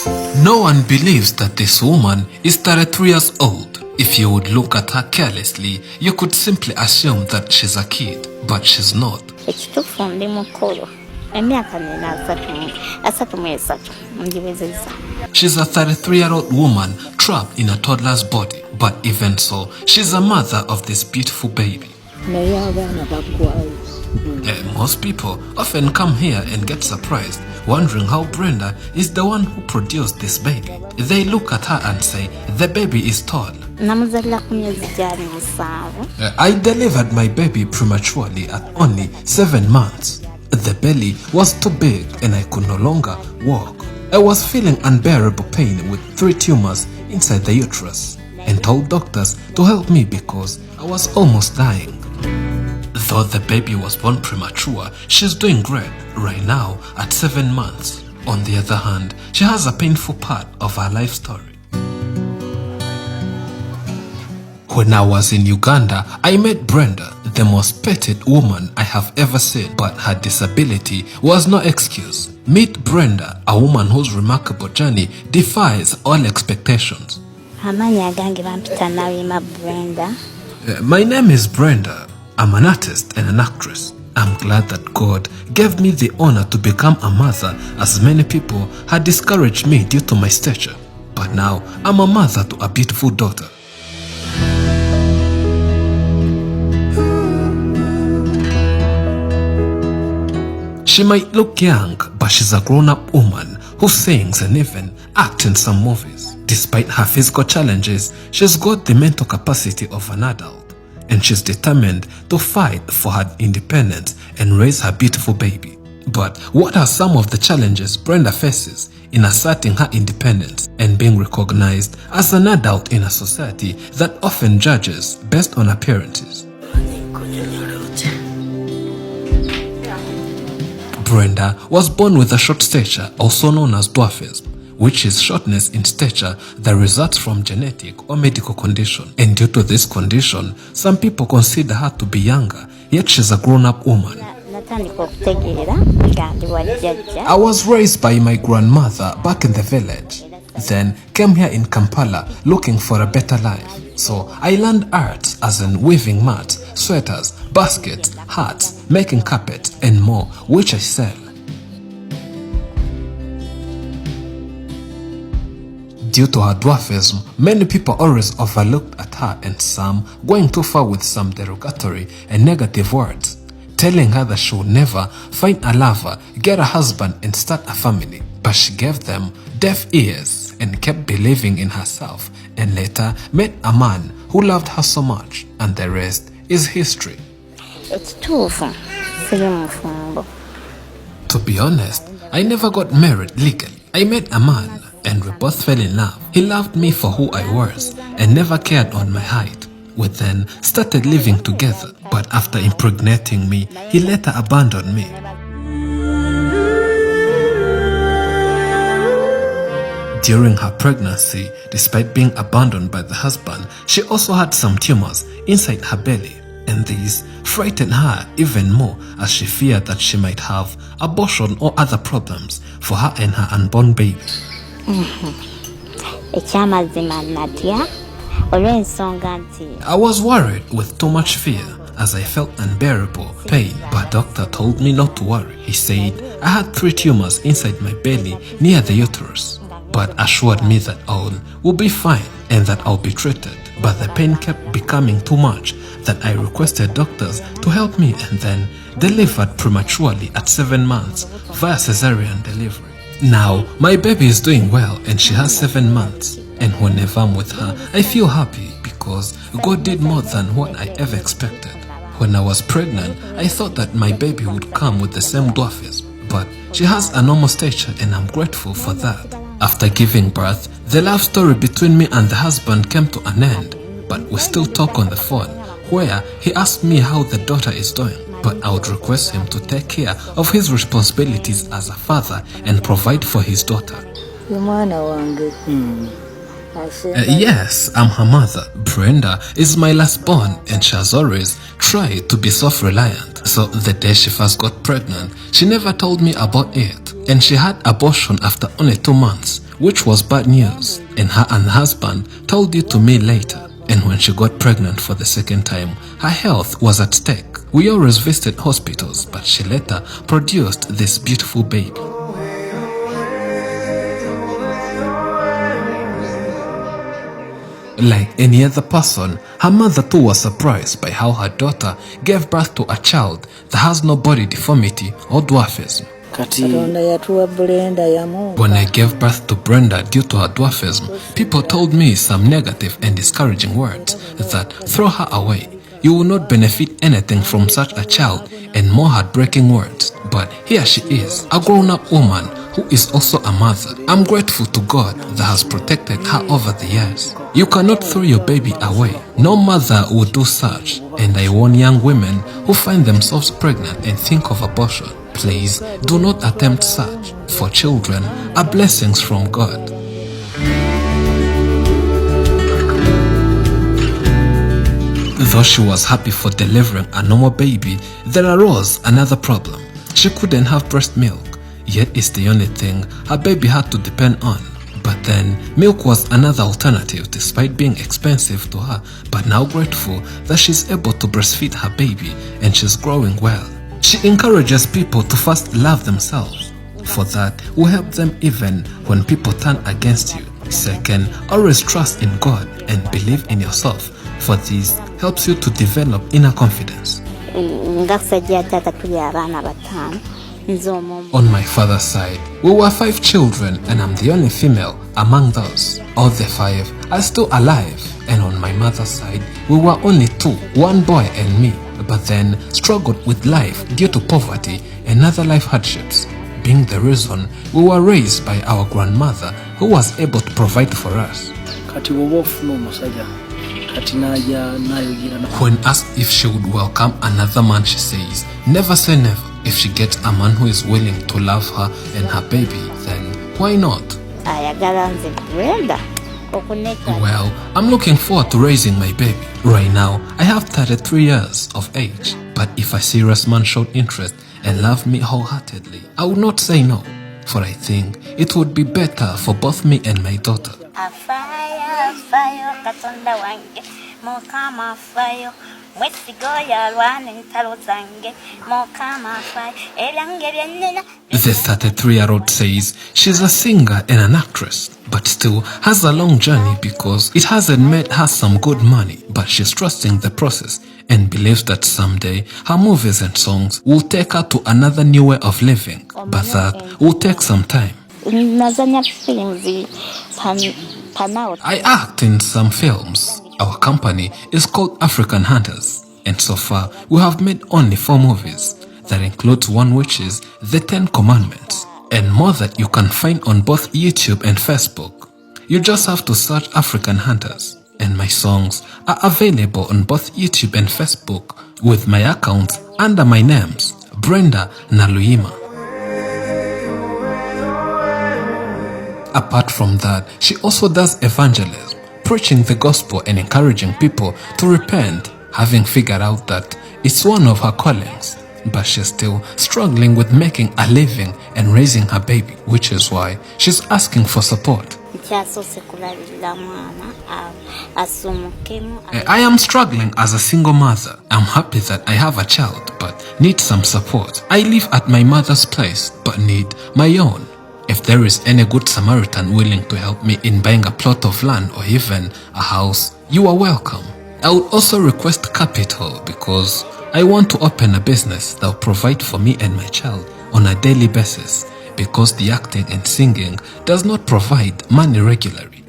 No one believes that this woman is 33 years old. If you would look at her carelessly, you could simply assume that she's a kid, but she's not. She's a 33-year-old woman trapped in a toddler's body, but even so, she's a mother of this beautiful baby. Most people often come here and get surprised, wondering how Brenda is the one who produced this baby. They look at her and say, the baby is tall. I delivered my baby prematurely at only 7 months. The belly was too big and I could no longer walk. I was feeling unbearable pain with 3 tumors inside the uterus and told doctors to help me because I was almost dying. Though the baby was born premature, she's doing great right now at 7 months. On the other hand, she has a painful part of her life story. When I was in Uganda, I met Brenda, the most petite woman I have ever seen, but her disability was no excuse. Meet Brenda, a woman whose remarkable journey defies all expectations. My name is Brenda. I'm an artist and an actress. I'm glad that God gave me the honor to become a mother, as many people had discouraged me due to my stature. But now, I'm a mother to a beautiful daughter. She might look young, but she's a grown-up woman who sings and even acts in some movies. Despite her physical challenges, she's got the mental capacity of an adult, and she's determined to fight for her independence and raise her beautiful baby. But what are some of the challenges Brenda faces in asserting her independence and being recognized as an adult in a society that often judges based on appearances? Brenda was born with a short stature, also known as dwarfism, which is shortness in stature that results from genetic or medical condition. And due to this condition, some people consider her to be younger, yet she's a grown-up woman. I was raised by my grandmother back in the village, then came here in Kampala looking for a better life. So I learned arts as in weaving mats, sweaters, baskets, hats, making carpets and more, which I sell. Due to her dwarfism, many people always overlooked at her, and some going too far with some derogatory and negative words, telling her that she would never find a lover, get a husband and start a family. But she gave them deaf ears and kept believing in herself, and later met a man who loved her so much, and the rest is history. To be honest, I never got married legally. I met a man and we both fell in love. He loved me for who I was and never cared on my height. We then started living together, but after impregnating me, he later abandoned me. During her pregnancy, despite being abandoned by the husband, she also had some tumors inside her belly, and these frightened her even more as she feared that she might have abortion or other problems for her and her unborn baby. I was worried with too much fear as I felt unbearable pain, but doctor told me not to worry. He said I had 3 tumors inside my belly near the uterus, but assured me that all will be fine and that I'll be treated. But the pain kept becoming too much that I requested doctors to help me, and then delivered prematurely at 7 months via cesarean delivery. Now, my baby is doing well and she has 7 months, and whenever I'm with her, I feel happy because God did more than what I ever expected. When I was pregnant, I thought that my baby would come with the same dwarfism, but she has a normal stature and I'm grateful for that. After giving birth, the love story between me and the husband came to an end, but we still talk on the phone, where he asked me how the daughter is doing, but I would request him to take care of his responsibilities as a father and provide for his daughter. Yes, I'm her mother. Brenda is my last born, and she has always tried to be self-reliant. So the day she first got pregnant, she never told me about it, and she had abortion after only 2 months, which was bad news, and her and husband told it to me later. And when she got pregnant for the second time, her health was at stake. We always visited hospitals, but she later produced this beautiful baby. Like any other person, her mother too was surprised by how her daughter gave birth to a child that has no body deformity or dwarfism. When I gave birth to Brenda due to her dwarfism, people told me some negative and discouraging words that throw her away. You will not benefit anything from such a child, and more heartbreaking words. But here she is, a grown-up woman who is also a mother. I'm grateful to God that has protected her over the years. You cannot throw your baby away. No mother would do such, and I warn young women who find themselves pregnant and think of abortion. Please do not attempt such, for children are blessings from God. Though she was happy for delivering a normal baby, there arose another problem. She couldn't have breast milk, yet it's the only thing her baby had to depend on. But then, milk was another alternative despite being expensive to her, but now grateful that she's able to breastfeed her baby and she's growing well. She encourages people to first love themselves. For that will help them even when people turn against you. Second, always trust in God and believe in yourself, for this helps you to develop inner confidence. On my father's side, we were 5 children and I'm the only female among those. All the 5 are still alive, and on my mother's side, we were only 2, 1 boy and me, but then struggled with life due to poverty and other life hardships, being the reason we were raised by our grandmother who was able to provide for us. When asked if she would welcome another man, she says, never say never. If she gets a man who is willing to love her and her baby, then why not? Well, I'm looking forward to raising my baby. Right now, I have 33 years of age, but if a serious man showed interest and loved me wholeheartedly, I would not say no, for I think it would be better for both me and my daughter. The 33-year-old says she's a singer and an actress, but still has a long journey because it hasn't made her some good money, but she's trusting the process and believes that someday her movies and songs will take her to another new way of living, but that will take some time. I act in some films. Our company is called African Hunters, and so far we have made only 4 movies. That includes one which is The 10 Commandments, and more that you can find on both YouTube and Facebook. You just have to search African Hunters, and my songs are available on both YouTube and Facebook with my accounts under my names, Brenda Naluyima. Apart from that, she also does evangelism, preaching the gospel and encouraging people to repent, having figured out that it's one of her callings, but she's still struggling with making a living and raising her baby, which is why she's asking for support. I am struggling as a single mother. I'm happy that I have a child, but need some support. I live at my mother's place, but need my own. If there is any good Samaritan willing to help me in buying a plot of land or even a house, you are welcome. I would also request capital because I want to open a business that will provide for me and my child on a daily basis, because the acting and singing does not provide money regularly.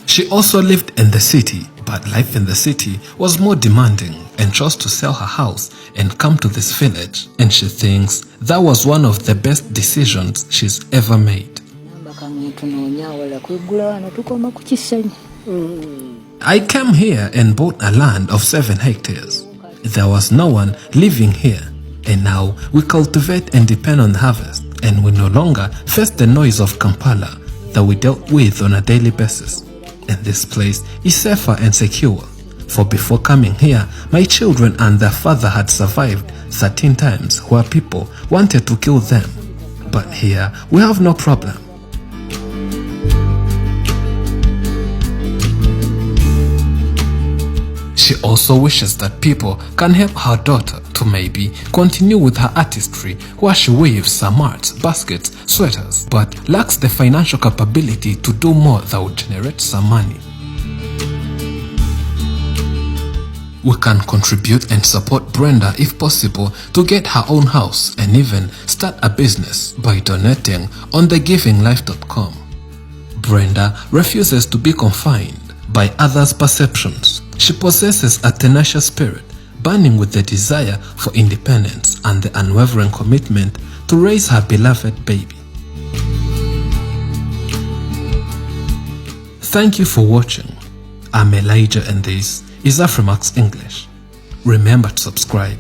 She also lived in the city, but life in the city was more demanding and chose to sell her house and come to this village, and she thinks that was one of the best decisions she's ever made. I came here and bought a land of 7 hectares. There was no one living here, and now we cultivate and depend on the harvest, and we no longer face the noise of Kampala that we dealt with on a daily basis. And this place is safer and secure, for before coming here, my children and their father had survived 13 times where people wanted to kill them. But here, we have no problem. She also wishes that people can help her daughter to maybe continue with her artistry where she weaves some arts, baskets, sweaters, but lacks the financial capability to do more that would generate some money. We can contribute and support Brenda if possible to get her own house and even start a business by donating on thegivinglife.com. Brenda refuses to be confined by others' perceptions. She possesses a tenacious spirit, burning with the desire for independence and the unwavering commitment to raise her beloved baby. Thank you for watching. I'm Elijah and this is Afrimax English. Remember to subscribe.